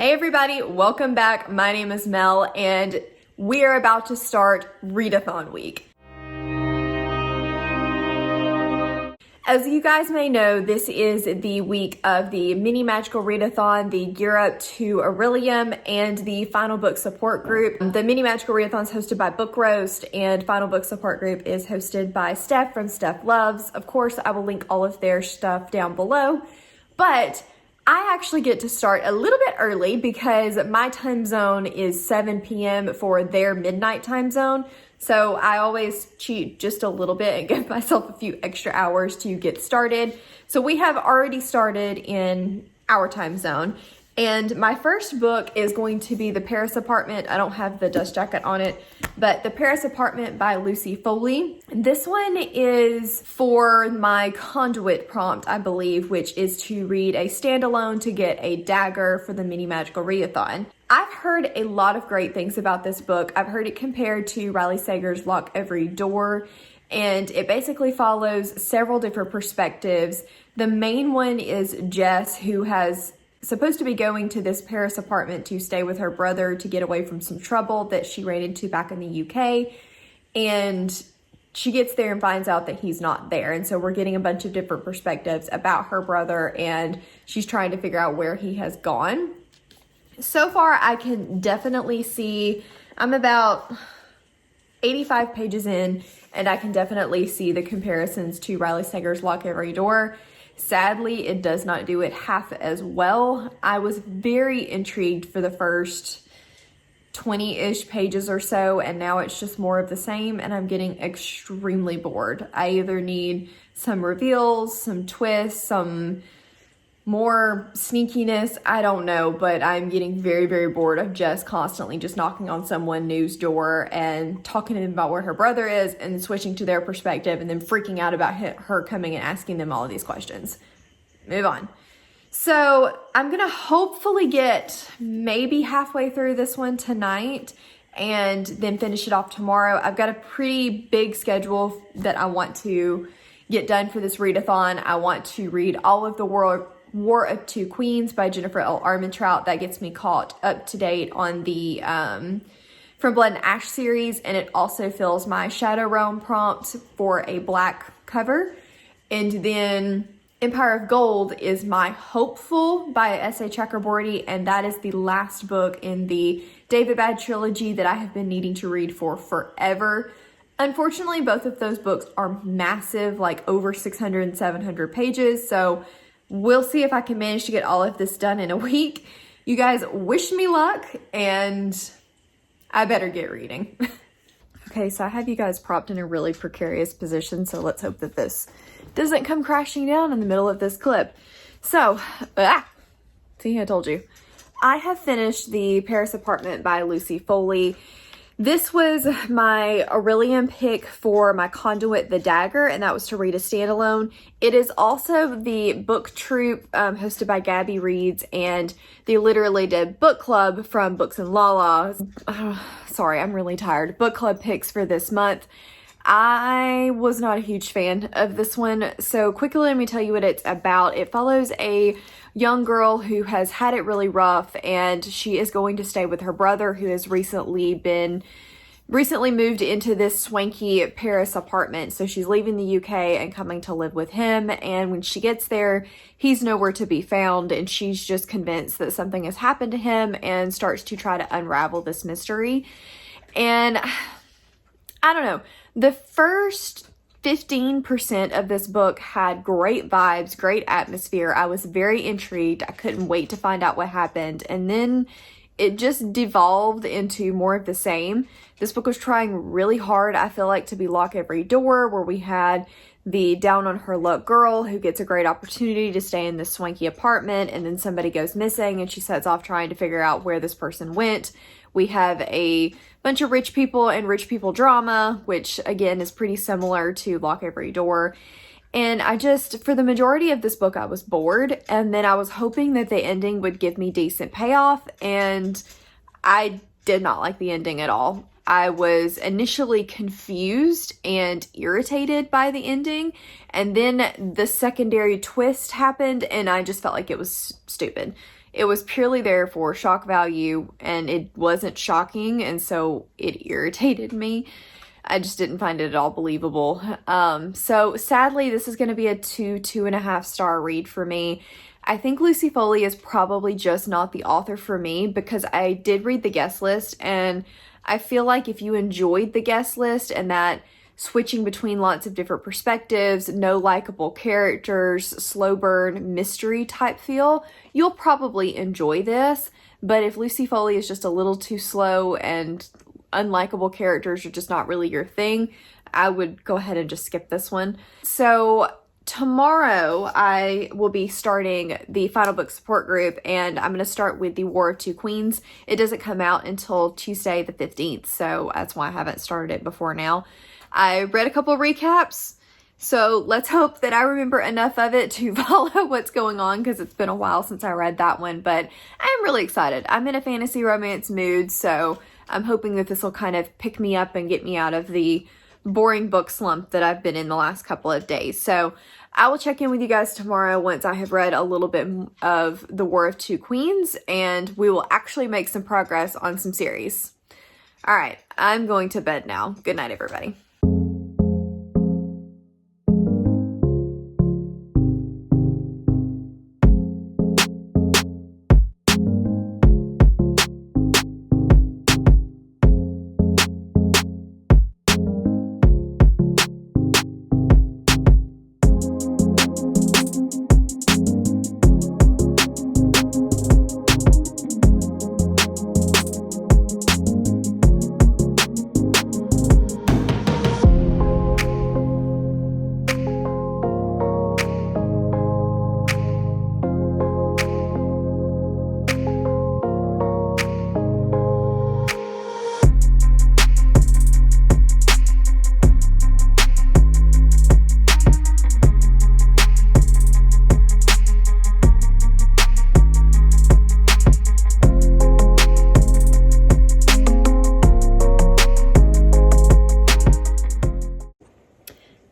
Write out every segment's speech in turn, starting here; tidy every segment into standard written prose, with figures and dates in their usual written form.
Hey everybody, welcome back. My name is Mel and we are about to start Readathon week. As you guys may know, this is the week of the mini magical readathon, the Gear Up to Aurelium, and the Final Book Support Group. The mini magical readathon is hosted by Book Roast, and Final Book Support Group is hosted by Steph from Steph Loves. Of course, I will link all of their stuff down below, but I actually get to start a little bit early because my time zone is 7 p.m. for their midnight time zone. So I always cheat just a little bit and give myself a few extra hours to get started. So we have already started in our time zone. And my first book is going to be The Paris Apartment. I don't have the dust jacket on it, but The Paris Apartment by Lucy Foley. This one is for my conduit prompt, I believe, which is to read a standalone to get a dagger for the mini magical readathon. I've heard a lot of great things about this book. I've heard it compared to Riley Sager's Lock Every Door, and it basically follows several different perspectives. The main one is Jess, who has supposed to be going to this Paris apartment to stay with her brother to get away from some trouble that she ran into back in the UK. And she gets there and finds out that he's not there. And so we're getting a bunch of different perspectives about her brother, and she's trying to figure out where he has gone. So far, I can definitely see, I'm about 85 pages in, and I can definitely see the comparisons to Riley Sager's Lock Every Door. Sadly, it does not do it half as well. I was very intrigued for the first 20-ish pages or so, and now it's just more of the same, and I'm getting extremely bored. I either need some reveals, some twists, some more sneakiness, I don't know, but I'm getting very, very bored of Jess constantly just knocking on someone new's door and talking to them about where her brother is and switching to their perspective and then freaking out about her coming and asking them all of these questions. Move on. So I'm gonna hopefully get maybe halfway through this one tonight and then finish it off tomorrow. I've got a pretty big schedule that I want to get done for this readathon. I want to read all of the War of Two Queens by Jennifer L. Armentrout. That gets me caught up to date on the From Blood and Ash series, and it also fills my Shadow Realm prompt for a black cover. And then Empire of Gold is my Hopeful by S.A. Chakraborty, and that is the last book in the David Bad trilogy that I have been needing to read for forever. Unfortunately, both of those books are massive, like over 600 and 700 pages, so we'll see if I can manage to get all of this done in a week. You guys wish me luck, and I better get reading. Okay, so I have you guys propped in a really precarious position, so let's hope that this doesn't come crashing down in the middle of this clip. So, see, I told you. I have finished The Paris Apartment by Lucy Foley. This was my Aurelium pick for my conduit, the dagger, and that was to read a standalone. It is also the book troupe hosted by Gabby Reads and the Literally Dead book club from Books and Lala. Sorry, I'm really tired. Book club picks for this month. I was not a huge fan of this one, so quickly let me tell you what it's about. It follows a young girl who has had it really rough, and she is going to stay with her brother, who has recently moved into this swanky Paris apartment. So she's leaving the UK and coming to live with him, and when she gets there, he's nowhere to be found, and she's just convinced that something has happened to him and starts to try to unravel this mystery. And I don't know, the first 15% of this book had great vibes, great atmosphere. I was very intrigued. I couldn't wait to find out what happened. And then it just devolved into more of the same. This book was trying really hard, I feel like, to be Lock Every Door, where we had the down on her luck girl who gets a great opportunity to stay in this swanky apartment, and then somebody goes missing and she sets off trying to figure out where this person went. We have a bunch of rich people and rich people drama, which again is pretty similar to Lock Every Door. And for the majority of this book, I was bored. And then I was hoping that the ending would give me decent payoff. And I did not like the ending at all. I was initially confused and irritated by the ending, and then the secondary twist happened and I just felt like it was stupid. It was purely there for shock value, and it wasn't shocking, and so it irritated me. I just didn't find it at all believable. So sadly, this is going to be a 2.5 star read for me. I think Lucy Foley is probably just not the author for me, because I did read the guest list, and I feel like if you enjoyed the guest list and that switching between lots of different perspectives, no likable characters, slow burn, mystery type feel, you'll probably enjoy this. But if Lucy Foley is just a little too slow and unlikable characters are just not really your thing, I would go ahead and just skip this one. So tomorrow I will be starting the final book support group, and I'm going to start with the War of Two Queens. It doesn't come out until Tuesday the 15th, so that's why I haven't started it before now. I read a couple recaps, so let's hope that I remember enough of it to follow what's going on, because it's been a while since I read that one, but I am really excited. I'm in a fantasy romance mood, so I'm hoping that this will kind of pick me up and get me out of the boring book slump that I've been in the last couple of days. So I will check in with you guys tomorrow once I have read a little bit of The War of Two Queens, and we will actually make some progress on some series. All right, I'm going to bed now. Good night, everybody.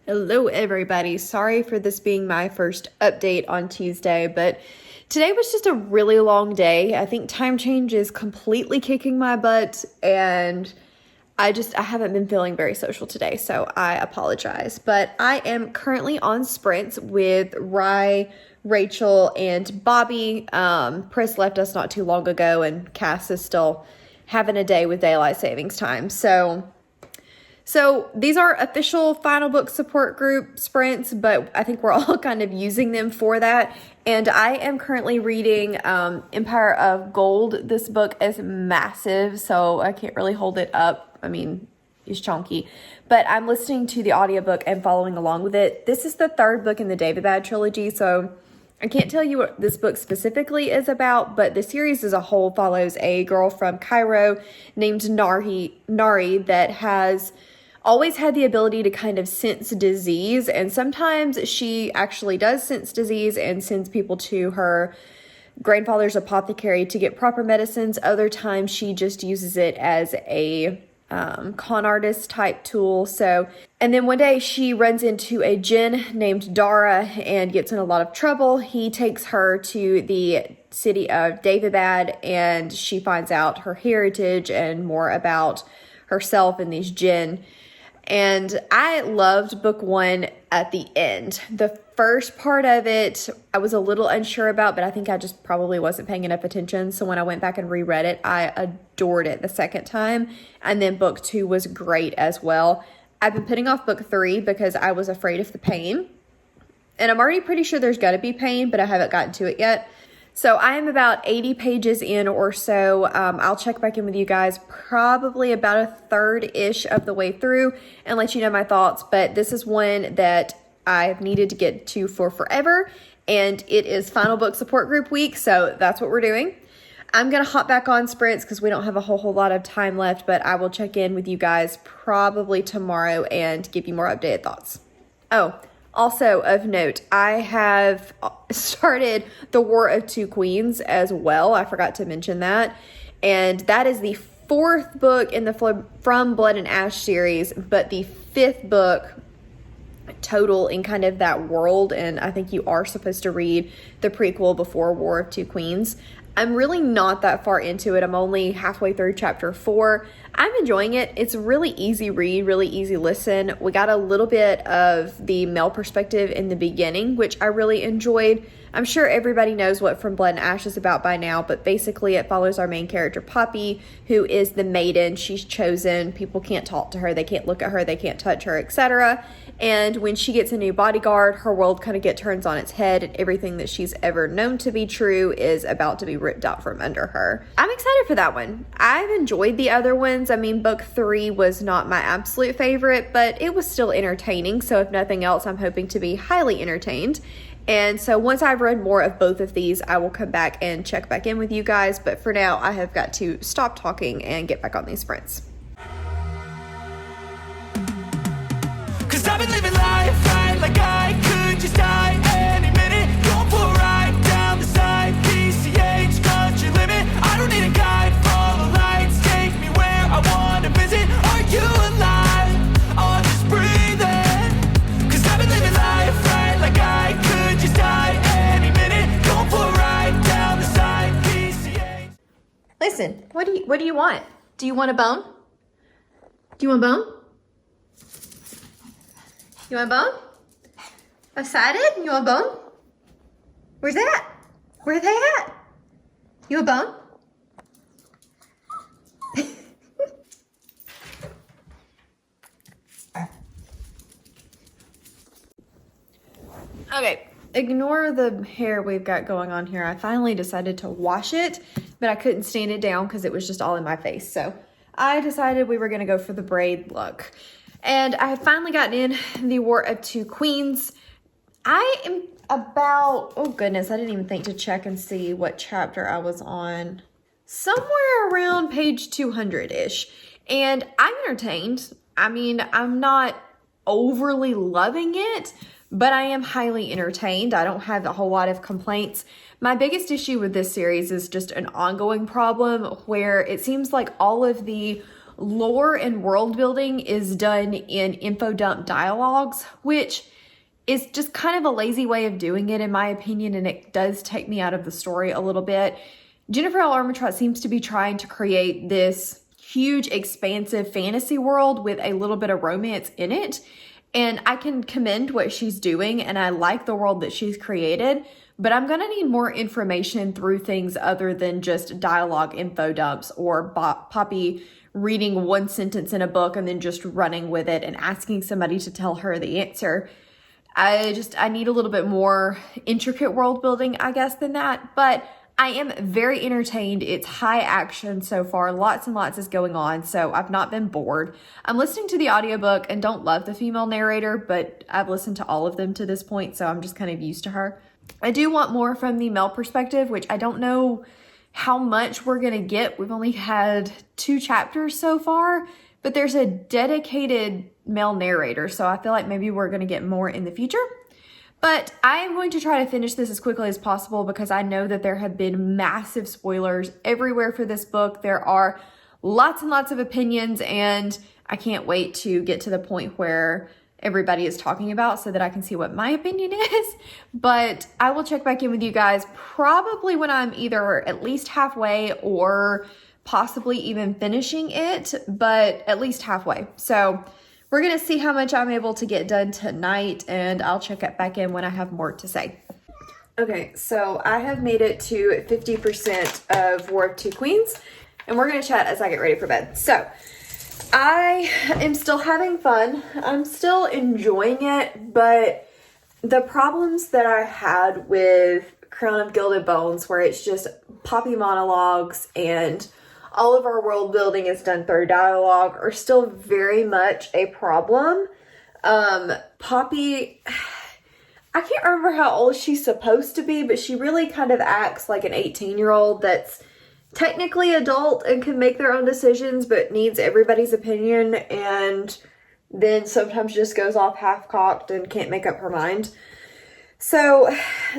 Hello everybody, sorry for this being my first update on Tuesday, but today was just a really long day. I think time change is completely kicking my butt, and I haven't been feeling very social today, so I apologize. But I am currently on sprints with Rye, Rachel, and Bobby. Pris left us not too long ago, and Cass is still having a day with daylight savings time, So these are official final book support group sprints, but I think we're all kind of using them for that. And I am currently reading Empire of Gold. This book is massive, so I can't really hold it up. I mean, it's chunky. But I'm listening to the audiobook and following along with it. This is the third book in the David Bad trilogy, so I can't tell you what this book specifically is about, but the series as a whole follows a girl from Cairo named Nari that has always had the ability to kind of sense disease, and sometimes she actually does sense disease and sends people to her grandfather's apothecary to get proper medicines. Other times she just uses it as a con artist type tool. And then one day she runs into a djinn named Dara and gets in a lot of trouble. He takes her to the city of Davidbad, and she finds out her heritage and more about herself and these djinn. And I loved book one at the end. The first part of it, I was a little unsure about, but I think I just probably wasn't paying enough attention. So when I went back and reread it, I adored it the second time. And then book two was great as well. I've been putting off book three because I was afraid of the pain. And I'm already pretty sure there's got to be pain, but I haven't gotten to it yet. So I am about 80 pages in or so. I'll check back in with you guys probably about a third-ish of the way through and let you know my thoughts. But this is one that I've needed to get to for forever, and it is final book support group week, so that's what we're doing. I'm going to hop back on sprints because we don't have a whole lot of time left, but I will check in with you guys probably tomorrow and give you more updated thoughts. Oh, also of note, I have started The War of Two Queens as well. I forgot to mention that. And that is the fourth book in the From Blood and Ash series, but the fifth book total in kind of that world. And I think you are supposed to read the prequel before War of Two Queens. I'm really not that far into it. I'm only halfway through chapter 4. I'm enjoying it. It's a really easy read, really easy listen. We got a little bit of the male perspective in the beginning, which I really enjoyed. I'm sure everybody knows what From Blood and Ash is about by now, but basically it follows our main character, Poppy, who is the maiden. She's chosen. People can't talk to her. They can't look at her. They can't touch her, etc. And when she gets a new bodyguard, her world kind of turns on its head, and everything that she's ever known to be true is about to be ripped out from under her. I'm excited for that one. I've enjoyed the other ones. I mean, book 3 was not my absolute favorite, but it was still entertaining. So if nothing else, I'm hoping to be highly entertained. And so once I've read more of both of these, I will come back and check back in with you guys. But for now, I have got to stop talking and get back on these sprints. Cause I've been living life right like I could just die any minute. Going for a ride down the side, PCH, country limit. I don't need a guide, follow lights, take me where I wanna visit. Are you alive? Or just breathing? Cause I've been living life right like I could just die any minute. Going for a ride down the side, PCH. Listen, what do you want? Do you want a bone? Do you want a bone? You want a bone? Excited? You want a bone? Where's that? Where they at? You want a bone? Okay, ignore the hair we've got going on here. I finally decided to wash it, but I couldn't stand it down because it was just all in my face. So I decided we were going to go for the braid look. And I have finally gotten in the War of Two Queens. I am about, oh goodness, I didn't even think to check and see what chapter I was on. Somewhere around page 200-ish. And I'm entertained. I mean, I'm not overly loving it, but I am highly entertained. I don't have a whole lot of complaints. My biggest issue with this series is just an ongoing problem where it seems like all of the lore and world building is done in info dump dialogues, which is just kind of a lazy way of doing it in my opinion, and it does take me out of the story a little bit. Jennifer L. Armentrout seems to be trying to create this huge, expansive fantasy world with a little bit of romance in it, and I can commend what she's doing, and I like the world that she's created, but I'm gonna need more information through things other than just dialogue info dumps or Poppy reading one sentence in a book and then just running with it and asking somebody to tell her the answer. I need a little bit more intricate world building, I guess, than that. But I am very entertained. It's high action so far. Lots and lots is going on, so I've not been bored. I'm listening to the audiobook and don't love the female narrator, but I've listened to all of them to this point, so I'm just kind of used to her. I do want more from the male perspective, which I don't know how much we're going to get. We've only had 2 chapters so far, but there's a dedicated male narrator, so I feel like maybe we're going to get more in the future. But I am going to try to finish this as quickly as possible because I know that there have been massive spoilers everywhere for this book. There are lots and lots of opinions, and I can't wait to get to the point where everybody is talking about so that I can see what my opinion is. But I will check back in with you guys probably when I'm either at least halfway or possibly even finishing it, but at least halfway. So we're going to see how much I'm able to get done tonight, and I'll check it back in when I have more to say. Okay, so I have made it to 50% of War of Two Queens, and we're going to chat as I get ready for bed. So I am still having fun. I'm still enjoying it, but the problems that I had with Crown of Gilded Bones, where it's just Poppy monologues and all of our world building is done through dialogue, are still very much a problem. Poppy, I can't remember how old she's supposed to be, but she really kind of acts like an 18-year-old that's technically adult and can make their own decisions, but needs everybody's opinion, and then sometimes just goes off half-cocked and can't make up her mind. So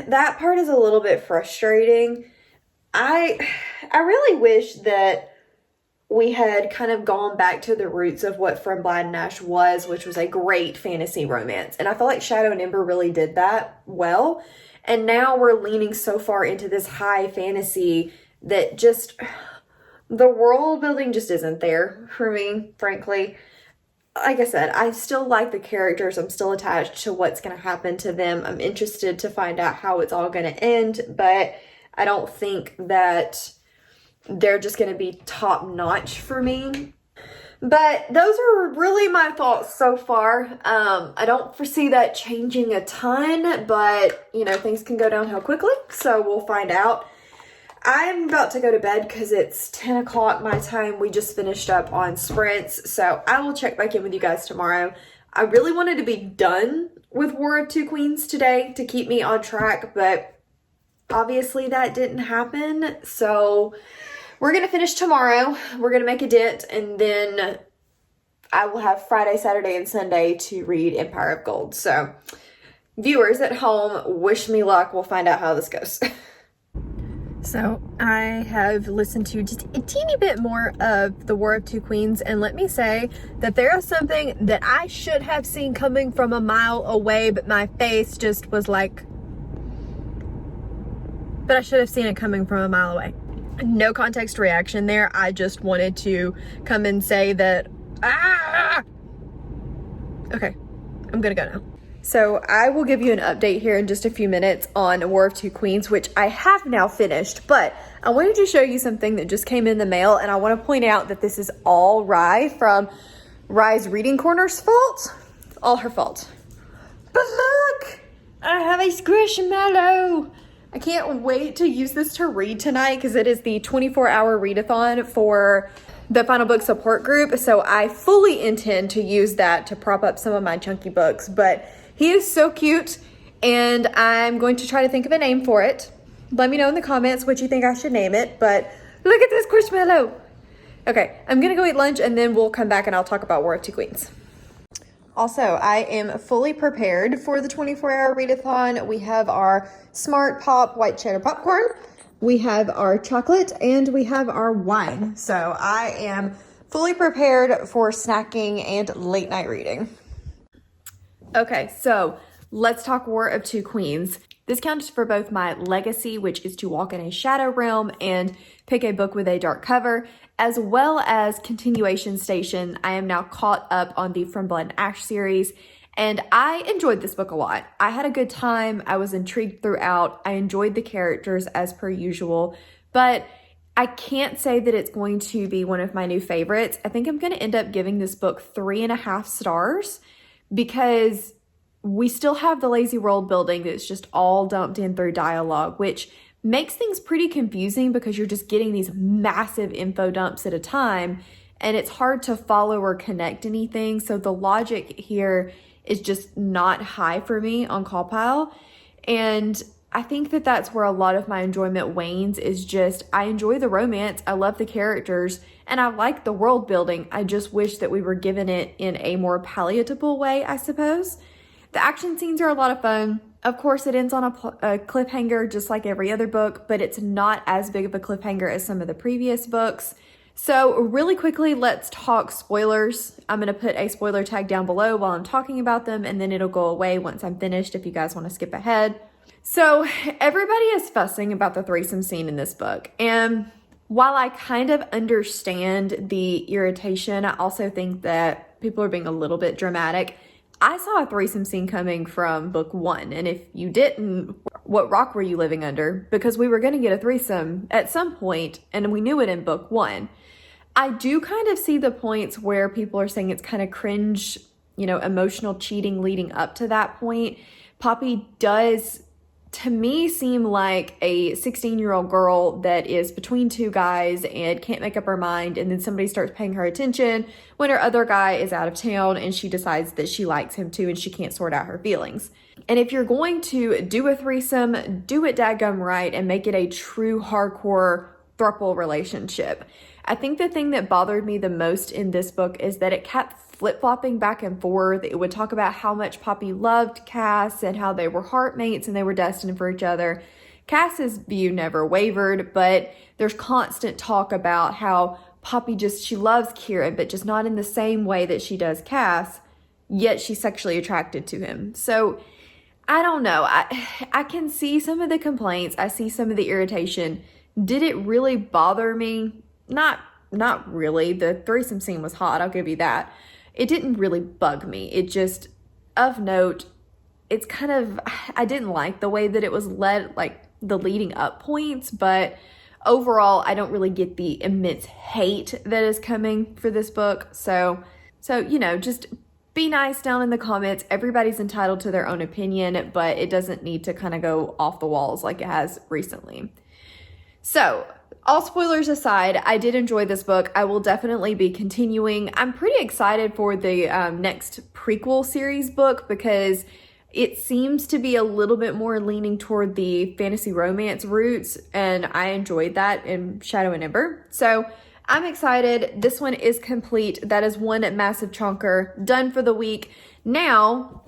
that part is a little bit frustrating. I really wish that we had kind of gone back to the roots of what From Blood and Ash was, which was a great fantasy romance. And I feel like Shadow and Ember really did that well. And now we're leaning so far into this high fantasy that just, the world building just isn't there for me, frankly. Like I said, I still like the characters. I'm still attached to what's going to happen to them. I'm interested to find out how it's all going to end, but I don't think that they're just going to be top notch for me. But those are really my thoughts so far. I don't foresee that changing a ton, but you know, things can go downhill quickly, so we'll find out. I'm about to go to bed because it's 10 o'clock my time. We just finished up on sprints, so I will check back in with you guys tomorrow. I really wanted to be done with War of Two Queens today to keep me on track, but obviously that didn't happen, so we're going to finish tomorrow. We're going to make a dent, and then I will have Friday, Saturday, and Sunday to read Empire of Gold. So, viewers at home, wish me luck. We'll find out how this goes. So, I have listened to just a teeny bit more of The War of Two Queens, and let me say that there is something that I should have seen coming from a mile away, but my face just was like, but I should have seen it coming from a mile away. No context reaction there. I just wanted to come and say that, okay, I'm gonna go now. So I will give you an update here in just a few minutes on War of Two Queens, which I have now finished, but I wanted to show you something that just came in the mail, and I want to point out that this is all Rye from Rye's Reading Corner's fault. All her fault. But look, I have a squishmallow. I can't wait to use this to read tonight because it is the 24-hour readathon for the Final Book support group. So I fully intend to use that to prop up some of my chunky books. But he is so cute, and I'm going to try to think of a name for it. Let me know in the comments what you think I should name it. But look at this squishmallow. Okay, I'm going to go eat lunch, and then we'll come back and I'll talk about War of Two Queens. Also, I am fully prepared for the 24-hour readathon. We have our Smart Pop white cheddar popcorn, we have our chocolate, and we have our wine. So I am fully prepared for snacking and late night reading. Okay, so let's talk War of Two Queens. This counts for both my legacy, which is to walk in a shadow realm and pick a book with a dark cover, as well as continuation station. I am now caught up on the From Blood and Ash series, and I enjoyed this book a lot. I had a good time. I was intrigued throughout. I enjoyed the characters as per usual, but I can't say that it's going to be one of my new favorites. I think I'm going to end up giving this book 3.5 stars because we still have the lazy world building that's just all dumped in through dialogue, which makes things pretty confusing because you're just getting these massive info dumps at a time, and it's hard to follow or connect anything. So the logic here is just not high for me on Callpile. And I think that that's where a lot of my enjoyment wanes, is just I enjoy the romance, I love the characters, and I like the world building. I just wish that we were given it in a more palatable way, I suppose. The action scenes are a lot of fun. Of course, it ends on a cliffhanger just like every other book, but it's not as big of a cliffhanger as some of the previous books. So really quickly, let's talk spoilers. I'm going to put a spoiler tag down below while I'm talking about them, and then it'll go away once I'm finished if you guys want to skip ahead. So everybody is fussing about the threesome scene in this book, and while I kind of understand the irritation, I also think that people are being a little bit dramatic. I saw a threesome scene coming from book 1, and if you didn't, what rock were you living under? Because we were going to get a threesome at some point, and we knew it in book 1. I do kind of see the points where people are saying it's kind of cringe, you know, emotional cheating leading up to that point. Poppy does, to me, seem like a 16-year-old girl that is between two guys and can't make up her mind, and then somebody starts paying her attention when her other guy is out of town and she decides that she likes him too and she can't sort out her feelings. And if you're going to do a threesome, do it dadgum right and make it a true hardcore throuple relationship. I think the thing that bothered me the most in this book is that it kept flip-flopping back and forth. It would talk about how much Poppy loved Cass and how they were heartmates and they were destined for each other. Cass's view never wavered, but there's constant talk about how Poppy she loves Kieran, but just not in the same way that she does Cass, yet she's sexually attracted to him. So I don't know. I can see some of the complaints. I see some of the irritation. Did it really bother me? Not really. The threesome scene was hot, I'll give you that. It didn't really bug me. It just, of note, it's kind of, I didn't like the way that it was led, like the leading up points, but overall, I don't really get the immense hate that is coming for this book. So, you know, just be nice down in the comments. Everybody's entitled to their own opinion, but it doesn't need to kind of go off the walls like it has recently. So, all spoilers aside, I did enjoy this book. I will definitely be continuing. I'm pretty excited for the next prequel series book because it seems to be a little bit more leaning toward the fantasy romance roots, and I enjoyed that in Shadow and Ember. So I'm excited. This one is complete. That is one massive chunker done for the week. Now,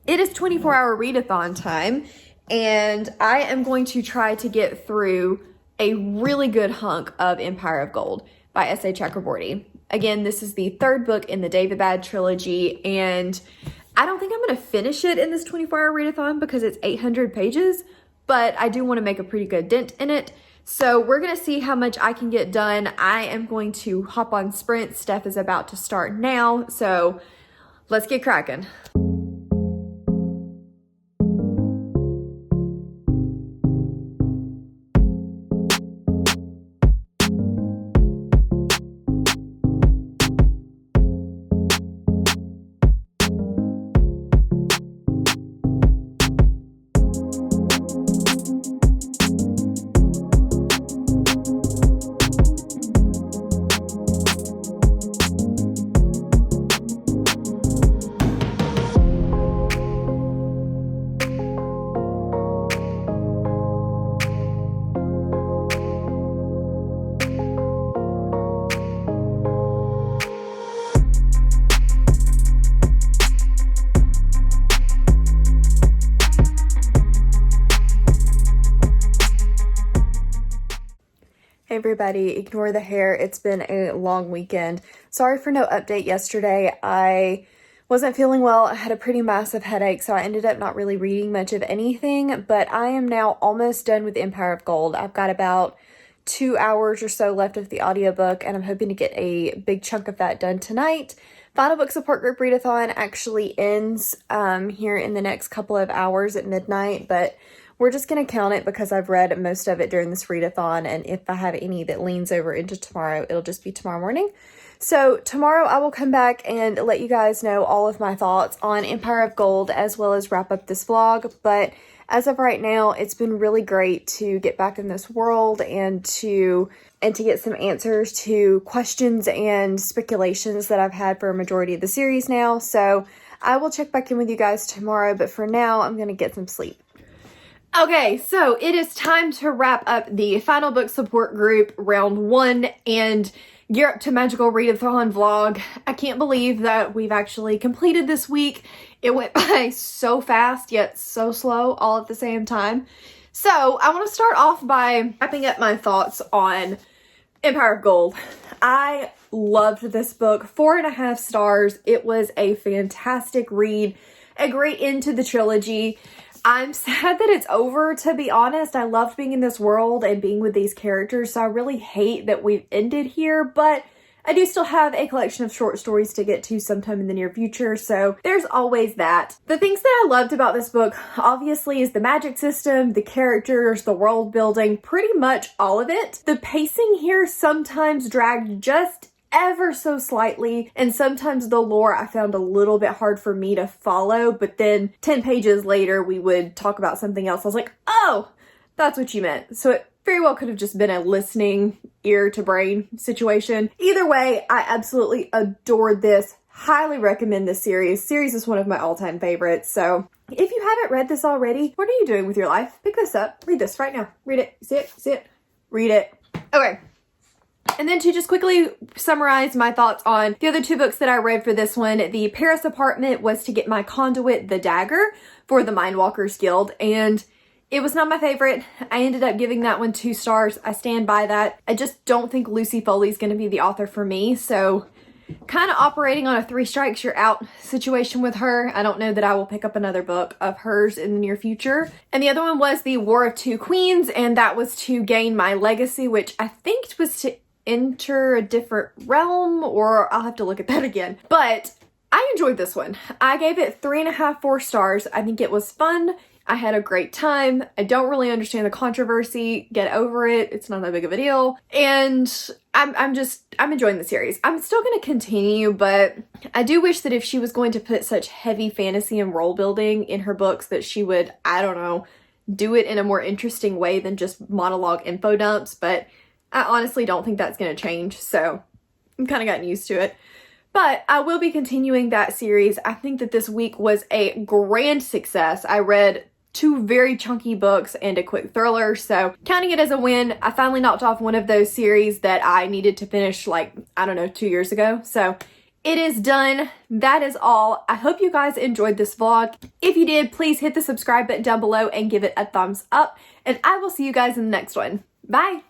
it is 24-hour readathon time, and I am going to try to get through a really good hunk of Empire of Gold by S.A. Chakraborty. Again, this is the third book in the David Bad trilogy, and I don't think I'm going to finish it in this 24-hour readathon because it's 800 pages, but I do want to make a pretty good dent in it. So we're going to see how much I can get done. I am going to hop on sprint. Steph is about to start now, so let's get cracking. Hey everybody, ignore the hair. It's been a long weekend. Sorry for no update yesterday. I wasn't feeling well. I had a pretty massive headache, so I ended up not really reading much of anything, but I am now almost done with Empire of Gold. I've got about 2 hours or so left of the audiobook, and I'm hoping to get a big chunk of that done tonight. Final Book Support Group Readathon actually ends here in the next couple of hours at midnight, but we're just going to count it because I've read most of it during this readathon, and if I have any that leans over into tomorrow, it'll just be tomorrow morning. So tomorrow I will come back and let you guys know all of my thoughts on Empire of Gold as well as wrap up this vlog, but as of right now, it's been really great to get back in this world and to get some answers to questions and speculations that I've had for a majority of the series now. So I will check back in with you guys tomorrow, but for now, I'm going to get some sleep. Okay, so it is time to wrap up the Final Book Support Group Round 1 and gear up to Magical Readathon vlog. I can't believe that we've actually completed this week. It went by so fast, yet so slow all at the same time. So I want to start off by wrapping up my thoughts on Empire of Gold. I loved this book. 4.5 stars. It was a fantastic read, a great end to the trilogy. I'm sad that it's over, to be honest. I loved being in this world and being with these characters, so I really hate that we've ended here, but I do still have a collection of short stories to get to sometime in the near future, so there's always that. The things that I loved about this book, obviously, is the magic system, the characters, the world building, pretty much all of it. The pacing here sometimes dragged just ever so slightly, and sometimes the lore I found a little bit hard for me to follow, but then 10 pages later we would talk about something else. I was like, oh, that's what you meant. So it very well could have just been a listening ear to brain situation. Either way, I absolutely adored this. Highly recommend this series. Series is one of my all-time favorites. So if you haven't read this already, what are you doing with your life? Pick this up. Read this right now. Read it. See it. Read it. Okay. And then to just quickly summarize my thoughts on the other 2 books that I read for this one, the Paris apartment was to get my conduit, The Dagger, for the Mindwalkers Guild, and it was not my favorite. I ended up giving that one 2 stars. I stand by that. I just don't think Lucy Foley's going to be the author for me, so kind of operating on a 3 strikes you're out situation with her. I don't know that I will pick up another book of hers in the near future. And the other one was the War of Two Queens, and that was to gain my legacy, which I think was to enter a different realm, or I'll have to look at that again. But I enjoyed this one. I gave it 3.5, 4 stars. I think it was fun. I had a great time. I don't really understand the controversy. Get over it. It's not that big of a deal. And I'm enjoying the series. I'm still going to continue, but I do wish that if she was going to put such heavy fantasy and role building in her books, that she would, I don't know, do it in a more interesting way than just monologue info dumps. But I honestly don't think that's going to change. So I'm kind of gotten used to it. But I will be continuing that series. I think that this week was a grand success. I read 2 very chunky books and a quick thriller, so counting it as a win. I finally knocked off one of those series that I needed to finish, like, I don't know, 2 years ago. So it is done. That is all. I hope you guys enjoyed this vlog. If you did, please hit the subscribe button down below and give it a thumbs up. And I will see you guys in the next one. Bye!